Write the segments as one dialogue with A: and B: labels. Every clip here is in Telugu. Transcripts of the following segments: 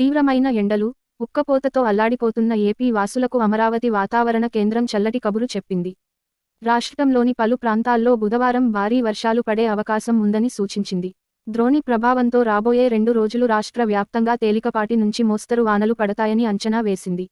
A: తీవ్రమైన ఎండలు, ఉక్కపోతతో అల్లాడిపోతున్న ఏపీ వాసులకు అమరావతి వాతావరణ కేంద్రం చల్లటి కబురు చెప్పింది. రాష్ట్రంలోని పలు ప్రాంతాల్లో బుధవారం భారీ వర్షాలు పడే అవకాశం ఉందని సూచించింది. ద్రోణి ప్రభావంతో రాబోయే 2 రోజులు రాష్ట్ర వ్యాప్తంగా తేలికపాటి నుంచి మోస్తరు వానలు పడతాయని అంచనా వేసింది.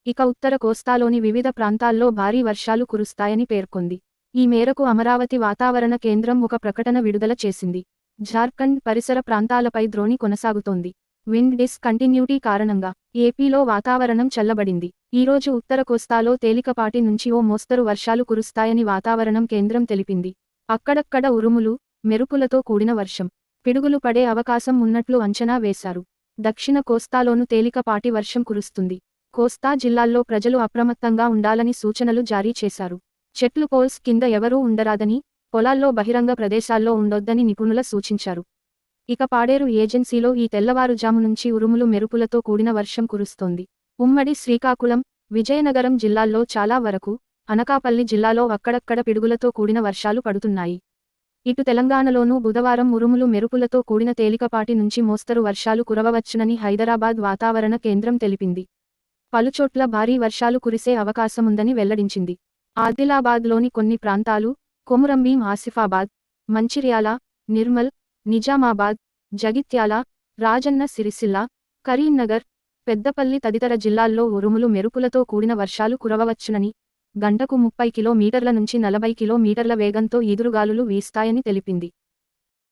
A: ఇక ఉత్తర కోస్తాలోని వివిధ ప్రాంతాల్లో భారీ వర్షాలు కురుస్తాయని పేర్కొంది. ఈ మేరకు అమరావతి వాతావరణ కేంద్రం ఒక ప్రకటన విడుదల చేసింది. జార్ఖండ్ పరిసర ప్రాంతాలపై ద్రోణి కొనసాగుతోంది. విండ్ డిస్కంటిన్యూటీ కారణంగా ఏపీలో వాతావరణం చల్లబడింది. ఈరోజు ఉత్తర కోస్తాలో తేలికపాటి నుంచి ఓ మోస్తరు వర్షాలు కురుస్తాయని వాతావరణం కేంద్రం తెలిపింది. అక్కడక్కడ ఉరుములు, మెరుపులతో కూడిన వర్షం, పిడుగులు పడే అవకాశం ఉన్నట్లు అంచనా వేశారు. దక్షిణ కోస్తాలోనూ తేలికపాటి వర్షం కురుస్తుంది. కోస్తా జిల్లాల్లో ప్రజలు అప్రమత్తంగా ఉండాలని సూచనలు జారీ చేశారు. చెట్లు పోల్స్ కింద ఎవరూ ఉండరాదని, పొలాల్లో బహిరంగ ప్రదేశాల్లో ఉండొద్దని నిపుణుల సూచించారు. ఇక పాడేరు ఏజెన్సీలో ఈ తెల్లవారుజాము నుంచి ఉరుములు మెరుపులతో కూడిన వర్షం కురుస్తోంది. ఉమ్మడి శ్రీకాకుళం, విజయనగరం జిల్లాల్లో చాలా వరకు, అనకాపల్లి జిల్లాలో అక్కడక్కడ పిడుగులతో కూడిన వర్షాలు పడుతున్నాయి. ఇటు తెలంగాణలోనూ బుధవారం ఉరుములు మెరుపులతో కూడిన తేలికపాటి నుంచి మోస్తరు వర్షాలు కురవవచ్చునని హైదరాబాద్ వాతావరణ కేంద్రం తెలిపింది. పలుచోట్ల భారీ వర్షాలు కురిసే అవకాశముందని వెల్లడించింది. ఆదిలాబాద్లోని కొన్ని ప్రాంతాలు, కొమురంభీం ఆసిఫాబాద్, మంచిర్యాల, నిర్మల్, నిజామాబాద్, జగిత్యాల, రాజన్న సిరిసిల్ల, కరీంనగర్, పెద్దపల్లి తదితర జిల్లాల్లో ఉరుములు మెరుపులతో కూడిన వర్షాలు కురవవచ్చునని, గంటకు 30 కిలోమీటర్ల నుంచి 40 కిలోమీటర్ల వేగంతో ఈదురుగాలులు వీస్తాయని తెలిపింది.